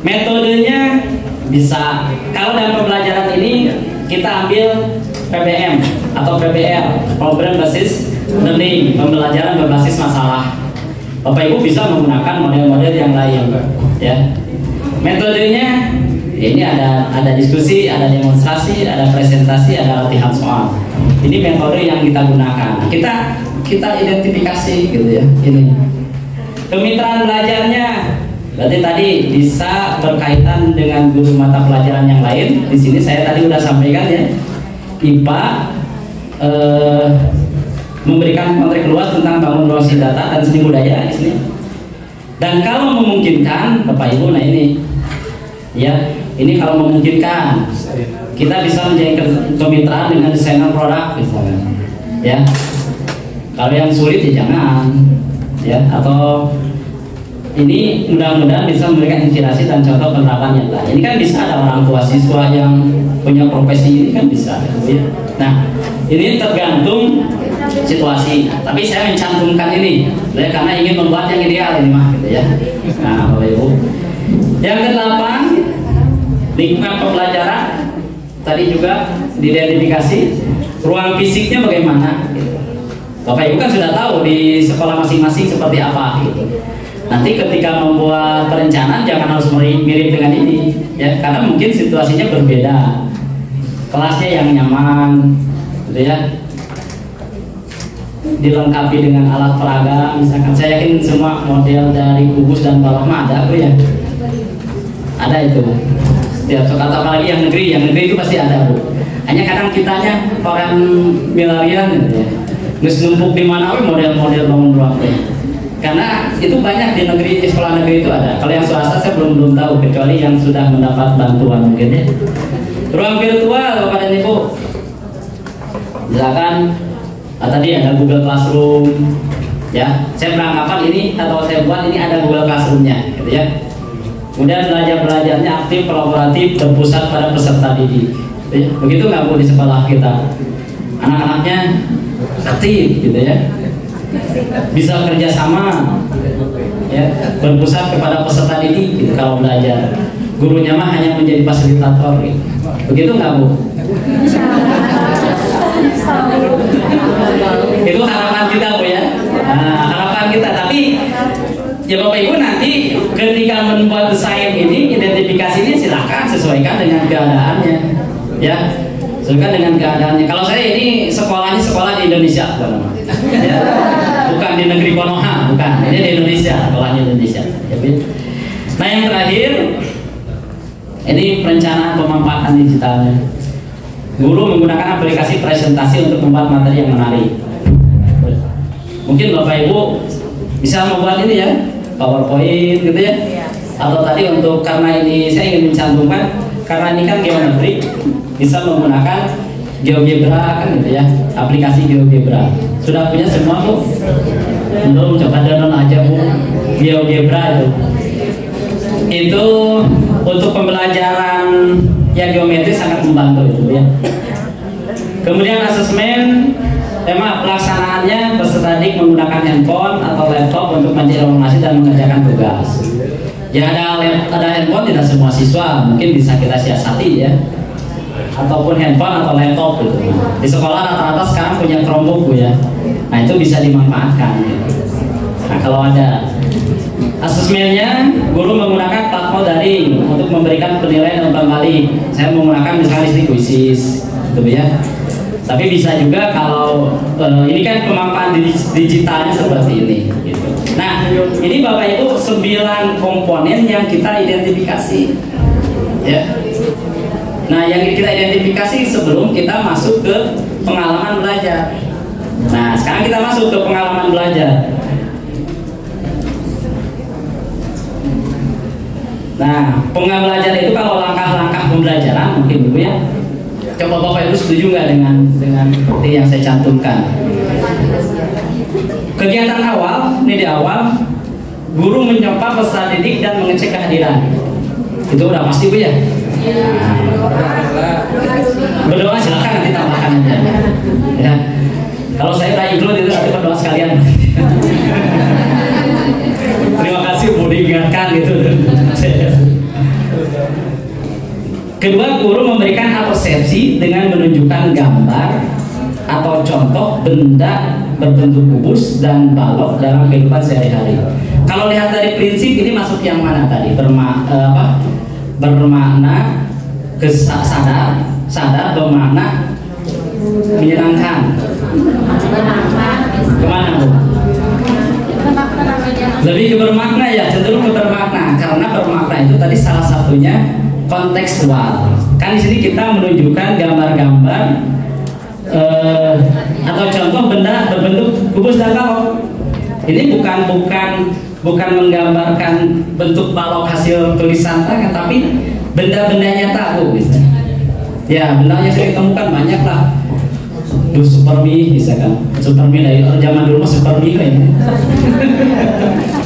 S1: Metodenya bisa, kalau dalam pembelajaran ini kita ambil PBM atau PBL, Problem Basis Learning, pembelajaran berbasis masalah. Bapak Ibu bisa menggunakan model-model yang lain ya. Metodenya ini ada diskusi, ada demonstrasi, ada presentasi, ada latihan soal. Ini metode yang kita gunakan. Kita identifikasi gitu ya. Ini kemitraan belajarnya, berarti tadi bisa berkaitan dengan guru mata pelajaran yang lain. Di sini saya tadi udah sampaikan ya, IPA memberikan konteks luas tentang bangun relasi data dan seni budaya di sini. Dan kalau memungkinkan, Bapak Ibu, nah ini ya, ini kalau memungkinkan kita bisa menjadi kemitraan dengan desainer produk misalnya ya. Kalau yang sulit ya jangan ya, atau ini mudah-mudahan bisa memberikan inspirasi dan contoh penerapan nyata. Ini kan bisa ada orang tua siswa yang punya profesi ini kan bisa ya. Nah ini tergantung situasi, tapi saya mencantumkan ini ya, karena ingin membuat yang ideal ini mah gitu ya. Nah Bapak Ibu, yang ke-8 lingkungan pembelajaran tadi juga diidentifikasi, ruang fisiknya bagaimana gitu. Bapak Ibu kan sudah tahu di sekolah masing-masing seperti apa gitu. Nanti ketika membuat perencanaan jangan harus mirip dengan ini ya, karena mungkin situasinya berbeda, kelasnya yang nyaman gitu ya, dilengkapi dengan alat peraga misalkan. Saya yakin semua model dari kubus dan balok ada tuh ya, ada itu setiap sekolah, apalagi yang negeri itu pasti ada Bu. Hanya kadang kitanya orang milarian gitu ya, nggak numpuk di mana model-model bangun ruang teh. Karena itu banyak di negeri, di sekolah negeri itu ada. Kalau yang swasta saya belum tahu, kecuali yang sudah mendapat bantuan mungkin ya. Ruang virtual Bapak dan Ibu, misalkan tadi ada Google Classroom ya. Saya beranggapan ini atau saya buat ini ada Google Classroom-nya gitu ya. Kemudian belajarnya aktif, kolaboratif, berpusat pada peserta didik gitu ya. Begitu nggak Bu di sekolah kita? Anak-anaknya aktif gitu ya, bisa kerjasama ya, berpusat kepada peserta didik gitu. Kalau belajar gurunya mah hanya menjadi fasilitator gitu. Begitu nggak Bu? Itu harapan kita Bu ya. Nah, harapan kita. Tapi ya Bapak Ibu nanti ketika membuat desain ini, identifikasinya silahkan sesuaikan dengan keadaannya ya, sesuaikan dengan keadaannya. Kalau saya ini sekolahnya sekolah di Indonesia ya, bukan di negeri Konoha, bukan, ini di Indonesia, sekolahnya Indonesia ya. Nah yang terakhir ini perencanaan pemanfaatan digitalnya. Guru menggunakan aplikasi presentasi untuk membuat materi yang menarik. Mungkin Bapak Ibu bisa membuat ini ya, PowerPoint gitu ya, atau tadi untuk, karena ini saya ingin mencantumkan, karena ini kan geometri, bisa menggunakan GeoGebra kan gitu ya, aplikasi GeoGebra. Sudah punya semua Bu? Belum? Coba download aja Bu, GeoGebra itu. Itu untuk pembelajaran ya geometri sangat membantu itu ya. Kemudian asesmen, pelaksanaannya peserta didik menggunakan handphone atau laptop untuk mencari informasi dan mengerjakan tugas. Ya ada handphone tidak semua siswa mungkin bisa kita siasati ya, ataupun handphone atau laptop gitu. Di sekolah rata-rata sekarang punya Chromebook Bu ya. Nah itu bisa dimanfaatkan gitu. Nah kalau ada asesmennya, guru menggunakan platform daring untuk memberikan penilaian dan umpan balik. Saya menggunakan misalnya di Quizzes gitu ya. Tapi bisa juga kalau ini kan pemanfaatan digitalnya seperti ini gitu. Nah ini Bapak Ibu 9 komponen yang kita identifikasi ya. Nah yang kita identifikasi sebelum kita masuk ke pengalaman belajar. Nah, sekarang kita masuk ke pengalaman belajar. Nah, pengalaman belajar itu kalau langkah-langkah pembelajaran mungkin Ibu ya. Coba Bapak Ibu setuju nggak dengan seperti yang saya cantumkan? Kegiatan awal, ini di awal, guru menyapa peserta didik dan mengecek kehadiran. Itu udah pasti Bu ya? Berdoa silakan nanti tambahkan aja. Ya. Kalau saya udah include itu nanti berdoa sekalian. Terima kasih mau diingatkan gitu. Kedua, guru memberikan persepsi dengan menunjukkan gambar atau contoh benda berbentuk kubus dan balok dalam kehidupan sehari-hari. Kalau lihat dari prinsip ini masuk yang mana tadi? Bermakna sadar bermakna menyenangkan. Kemana Bu? Lebih ke bermakna ya, cenderung ke bermakna karena bermakna itu tadi salah satunya kontekstual. Kan di sini kita menunjukkan gambar-gambar atau contoh benda berbentuk kubus dan balok. Ini bukan menggambarkan bentuk balok hasil tulisan tangan, tapi benda-benda nyata Bu bisa. Ya, bendanya saya temukan banyak lah. Supermi bisa kan? Supermi dari zaman dulu mah Supermi kayaknya.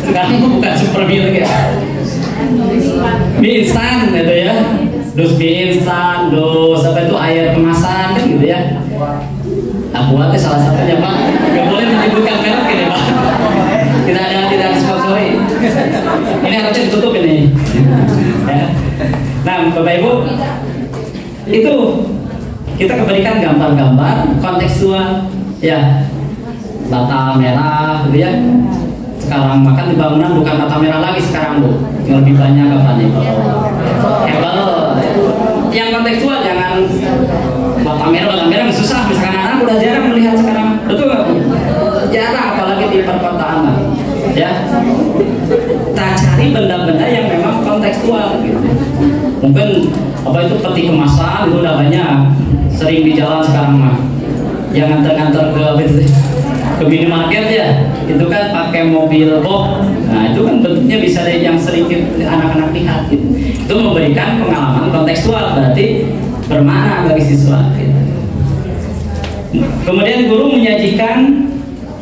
S1: Sekarang bukan Supermi lagi. Mie instan gitu ya. Dus mie instan, dus apa itu air kemasan kan gitu ya. Nah, buatnya salah satunya Pak. Gak boleh menyebutkan merek ini Pak. Tidak disponsori. Ini harusnya ditutup ini. Ya. Nah, Bapak Ibu, itu kita berikan gambar-gambar kontekstual ya, bata merah gitu ya. Sekarang makan di bangunan bukan bata merah lagi sekarang Bu, yang lebih banyak apa nih hebel. Yang kontekstual jangan bata merah susah, misalkan anak udah jarang melihat sekarang, betul nggak Bu? Jarang, apalagi di perkotaan lah ya. Kita cari benda-benda yang memang kontekstual gitu. Mungkin apa itu peti kemasan itu udah banyak, sering di jalan sekarang mah. Yang nganter-nganter ke minimarket ya, itu kan pakai mobil box. Nah itu kan bentuknya bisa dari yang sering anak-anak lihat gitu. Itu memberikan pengalaman kontekstual, berarti bermakna bagi siswa gitu. Kemudian guru menyajikan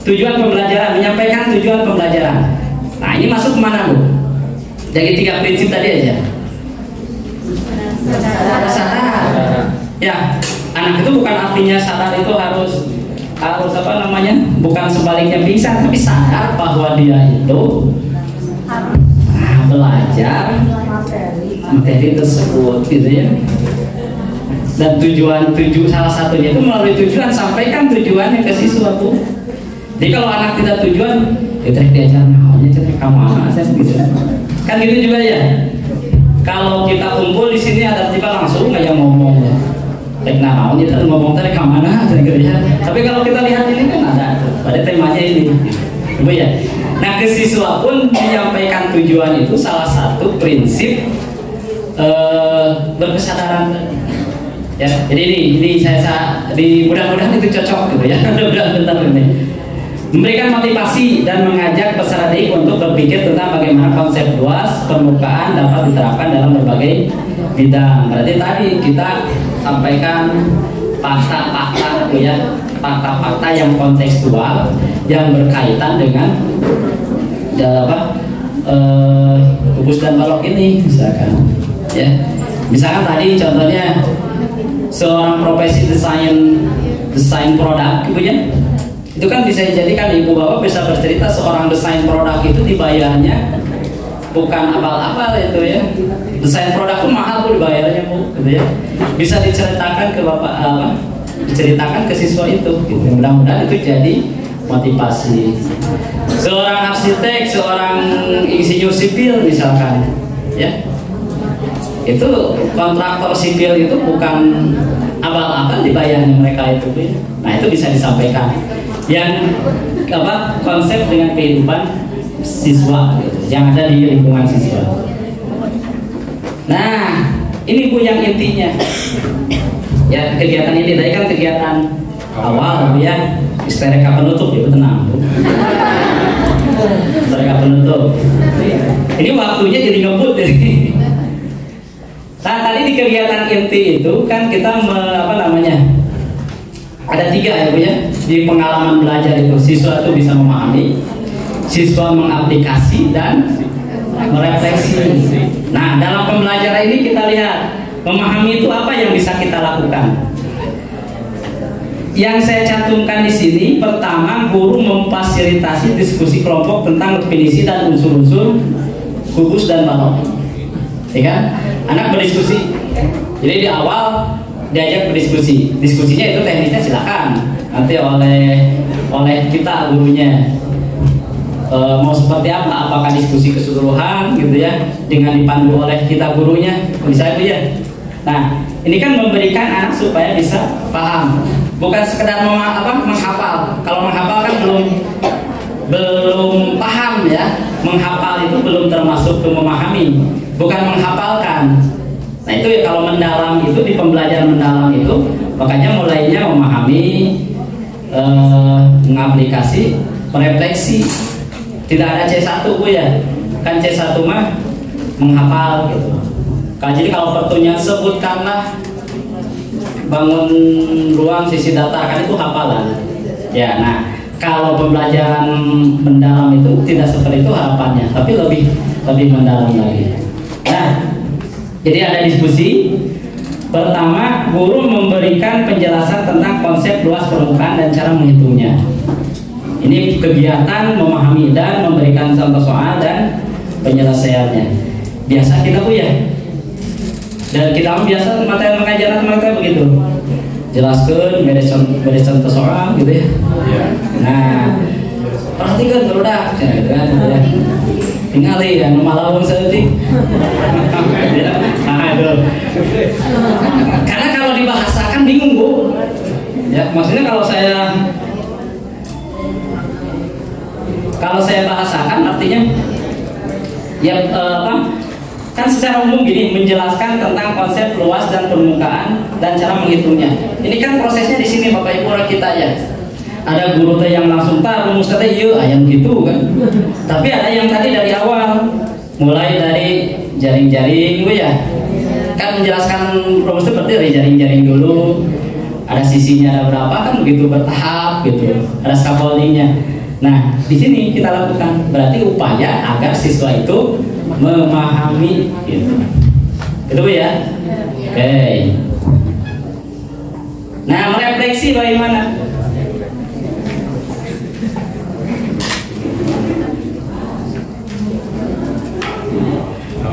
S1: tujuan pembelajaran, menyampaikan tujuan pembelajaran. Nah ini masuk kemana Bu? Jadi 3 prinsip tadi aja. Sadar. Ya, anak itu bukan artinya sadar itu harus apa namanya? Bukan sebaliknya pingsan, tapi sadar bahwa dia itu belajar materi tersebut gitu ya. Dan tujuan salah satunya itu melalui tujuan, sampaikan tujuannya ke siswa Bu. Jadi kalau anak tidak tujuan, ya diajar namanya cerita kemana saya gitu. Kan gitu juga ya. Kalau kita kumpul di sini ada tiba langsung kayak ngomong ya. Nah, kita ngomong tadi ke mana gitu ya. Tapi kalau kita lihat ini kan ada pada temanya ini. Ibu ya. Nah, ke siswa pun menyampaikan tujuan itu salah satu prinsip berkesadaran. Ya, jadi ini saya mudah-mudahan itu cocok gitu ya. Mudah-mudahan bentar ini. Memberikan motivasi dan mengajak peserta didik untuk berpikir tentang bagaimana konsep luas permukaan dapat diterapkan dalam berbagai bidang. Berarti tadi kita sampaikan fakta-fakta ya, fakta-fakta yang kontekstual yang berkaitan dengan kubus dan balok ini misalkan ya. Misalkan tadi contohnya seorang profesi desain produk gitu ya. Itu kan bisa dijadikan ibu bapak bisa bercerita seorang desain produk itu dibayarnya bukan abal-abal itu ya. Desain produk itu mahal Bu dibayarnya Bu gitu ya. Bisa diceritakan ke bapak diceritakan ke siswa itu gitu. Mudah-mudahan itu jadi motivasi. Seorang arsitek, seorang insinyur sipil misalkan ya. Itu kontraktor sipil itu bukan abal-abal dibayarnya mereka itu ya. Nah, itu bisa disampaikan. Yang konsep dengan kehidupan siswa gitu, yang ada di lingkungan siswa. Nah, ini Bu yang intinya. Ya, kegiatan ini tadi kan kegiatan awal Bu ya. Mereka penutup ya, tenang Bu. Mereka penutup. Ini waktunya jadi ngebut ini. Nah tadi di kegiatan inti itu kan kita ada 3 ya Bu ya. Di pengalaman belajar itu siswa itu bisa memahami, siswa mengaplikasi dan merefleksi. Nah dalam pembelajaran ini kita lihat memahami itu apa yang bisa kita lakukan. Yang saya cantumkan di sini, pertama guru memfasilitasi diskusi kelompok tentang definisi dan unsur-unsur gugus dan balok. Ya kan? Anak berdiskusi. Jadi di awal diajak berdiskusi. Diskusinya itu teknisnya silakan. Nanti oleh kita gurunya mau seperti apa? Apakah diskusi keseluruhan gitu ya? Dengan dipandu oleh kita gurunya, bisa itu ya. Nah, ini kan memberikan anak supaya bisa paham. Bukan sekedar menghafal. Kalau menghafal kan belum paham ya. Menghafal itu belum termasuk ke memahami, bukan menghafalkan. Nah itu ya kalau mendalam itu di pembelajaran mendalam itu, makanya mulainya memahami, mengaplikasi, merefleksi. Tidak ada C1 Bu ya. Kan C1 mah menghafal gitu. Jadi kalau pertanyaan sebutkanlah bangun ruang sisi datar, kan itu hafalan. Ya, nah kalau pembelajaran mendalam itu tidak seperti itu harapannya, tapi lebih mendalam lagi. Nah, jadi ada diskusi. Pertama, guru memberikan penjelasan tentang konsep luas permukaan dan cara menghitungnya. Ini kegiatan memahami dan memberikan contoh soal dan penyelesaiannya. Biasa kita Bu ya. Dan kita biasa materi mengajar mereka begitu, jelaskan beres contoh soal gitu ya. Nah perhatikan berudak gitu kan ya. Tinggal ya malah seperti karena kalau dibahasakan bingung Bu ya. Maksudnya kalau saya bahasakan artinya ya kan secara umum gini, menjelaskan tentang konsep luas dan permukaan dan cara menghitungnya. Ini kan prosesnya di sini Bapak Ibu kita ya. Ada guru yang langsung rumus kata iya ayam gitu kan. Tapi ada yang tadi dari awal, mulai dari jaring-jaring Bu ya. Kan menjelaskan rumus itu berarti dari jaring-jaring dulu. Ada sisinya ada berapa kan begitu bertahap gitu. Ada scaffoldingnya. Nah di sini kita lakukan berarti upaya agar siswa itu memahami gitu. Itu ya. Oke. Nah, merefleksi bagaimana?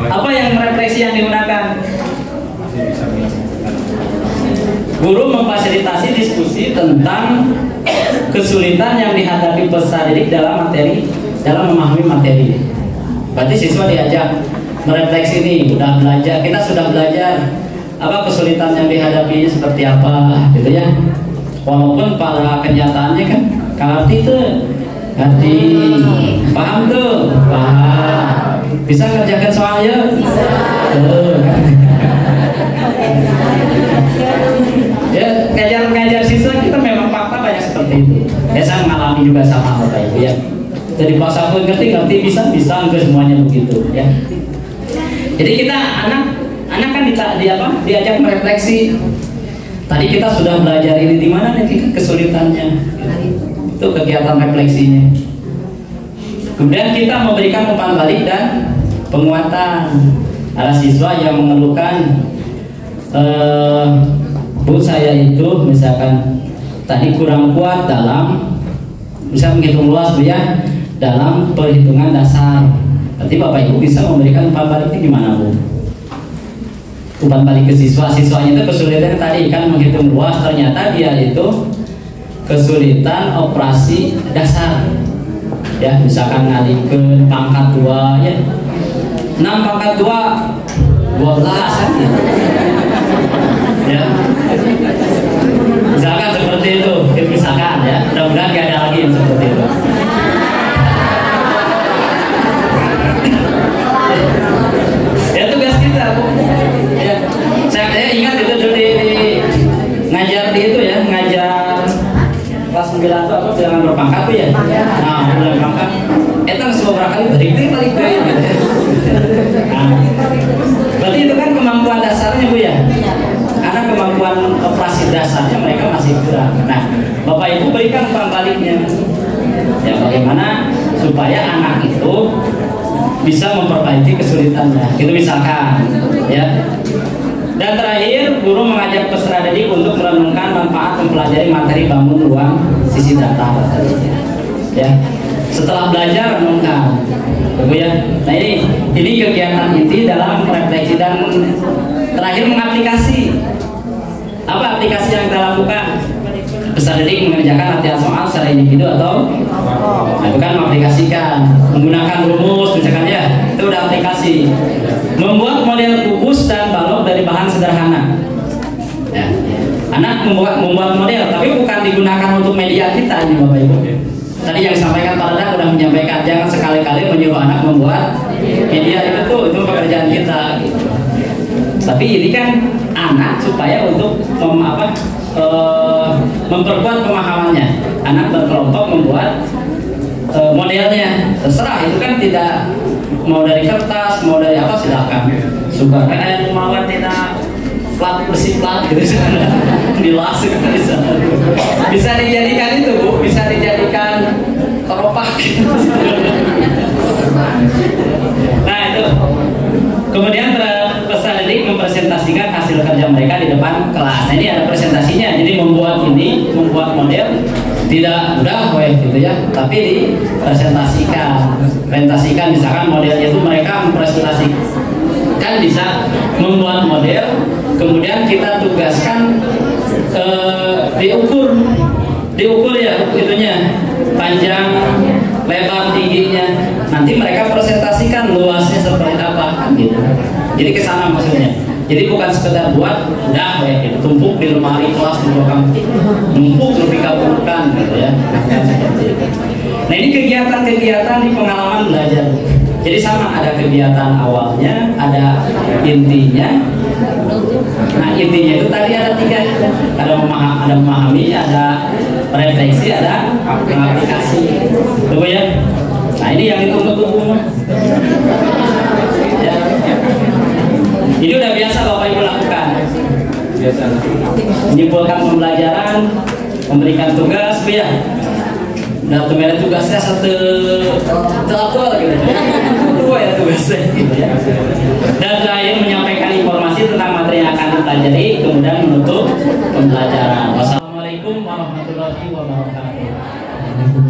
S1: Apa yang merefleksi yang digunakan? Guru memfasilitasi diskusi tentang kesulitan yang dihadapi peserta didik dalam memahami materi. Berarti siswa diajak merefleksi nih, udah belajar, kita sudah belajar apa kesulitan yang dihadapi seperti apa, gitu ya. Walaupun pada kenyataannya kan, ngerti tuh, ngerti, paham tuh, paham, bisa ngerjakan soalnya, bisa. Ya, ngajar siswa kita memang fakta banyak seperti itu. Ya, saya mengalami juga sama Bapak Ibu ya. Jadi pas aku ngerti bisa ke semuanya begitu ya. Jadi kita anak kan diajak merefleksi. Tadi kita sudah belajar ini di mana nih kesulitannya. Itu kegiatan refleksinya. Kemudian kita memberikan umpan balik dan penguatan. Ada siswa yang mengeluhkan, Bu saya itu misalkan tadi kurang kuat dalam bisa menghitung luas Bu ya. Dalam perhitungan dasar, nanti Bapak Ibu bisa memberikan umpan balik itu gimana Bu? Umpan balik ke siswanya itu kesulitan tadi kan menghitung luas, ternyata dia itu kesulitan operasi dasar ya, misalkan ngalikeun pangkat 2 ya, 6 pangkat 2 12 kan ya, misalkan seperti itu misalkan ya, mudah-mudahan gak ada lagi yang seperti itu. Ya tugas kita Bu ya. Saya ingat itu dulu di ngajar di itu ya, ngajar memperbaiki kesulitannya. Itu misalkan, ya. Dan terakhir, guru mengajak peserta didik untuk merenungkan manfaat mempelajari materi bangun ruang sisi data. Ya, setelah belajar renungkan, Ibu ya. Nah ini kegiatan inti dalam refleksi dan terakhir mengaplikasi. Apa aplikasi yang kita lakukan? Peserta didik mengerjakan latihan soal secara individu atau itu kan mengaplikasikan, menggunakan rumus misalkan ya, itu udah aplikasi. Membuat model kubus dan balok dari bahan sederhana. Ya. Anak membuat model, tapi bukan digunakan untuk media kita nih Bapak Ibu. Tadi yang disampaikan Pak Radha sudah menyampaikan, jangan sekali-kali menyuruh anak membuat media itu pekerjaan kita. Gitu. Tapi ini kan anak supaya untuk memperkuat pemahamannya. Anak berkelompok membuat modelnya, terserah itu kan tidak mau dari kertas, mau dari apa silahkan. Suka kayak mau tidak plat bersih plat gitu dilas bisa dijadikan itu Bu, bisa dijadikan keropak gitu. Nah itu kemudian peserta didik mempresentasikan hasil kerja mereka di depan kelas. Nah, ini ada presentasinya, jadi membuat model tidak mudah gitu ya, tapi dipresentasikan. Misalkan modelnya itu mereka mempresentasikan bisa membuat model, kemudian kita tugaskan diukur ya itunya, panjang, lebar, tingginya. Nanti mereka presentasikan luasnya seperti apa gitu. Jadi kesana maksudnya. Jadi bukan sekedar buat udah gitu, tumpuk di lemari kelas di belakang, numpuk lebih kabulkan gitu ya. Nah ini kegiatan-kegiatan di pengalaman belajar. Jadi sama, ada kegiatan awalnya, ada intinya. Nah intinya itu tadi ada 3, ada memahami, ada refleksi, ada aplikasi. Tunggu ya. Nah ini yang ditunggu-tunggu. Ya. Ini udah biasa Bapak Ibu lakukan. Biasa. Menyimpulkan pembelajaran, memberikan tugas, Bu ya. Nah, tugasnya satu gitu. Dua ya tugasnya gitu ya. Dan terakhir menyampaikan informasi tentang materi yang akan dipelajari, kemudian menutup pembelajaran. Wassalamualaikum warahmatullahi wabarakatuh.